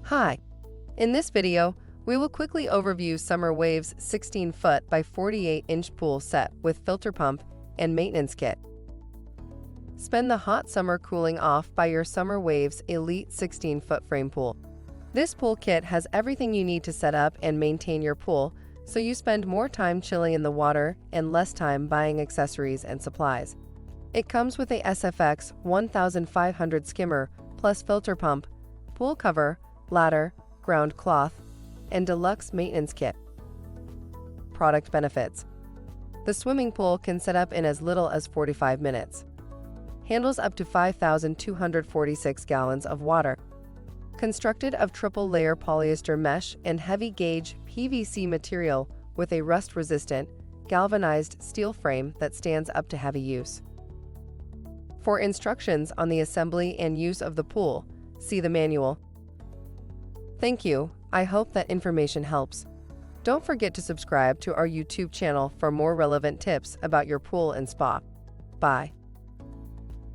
Hi, in this video, we will quickly overview Summer Wave's 16-foot by 48-inch pool set with filter pump and maintenance kit. Spend the hot summer cooling off by your Summer Wave's elite 16-foot frame pool. This pool kit has everything you need to set up and maintain your pool, so you spend more time chilling in the water and less time buying accessories and supplies. It comes with a SFX1500 SkimmerPlus filter pump, pool cover, ladder, ground cloth, and deluxe maintenance kit. Product benefits. The swimming pool can set up in as little as 45 minutes. Handles up to 5,246 gallons of water. Constructed of triple-layer polyester mesh and heavy-gauge PVC material with a rust-resistant, galvanized steel frame that stands up to heavy use. For instructions on the assembly and use of the pool, see the manual. Thank you. I hope that information helps. Don't forget to subscribe to our YouTube channel for more relevant tips about your pool and spa. Bye.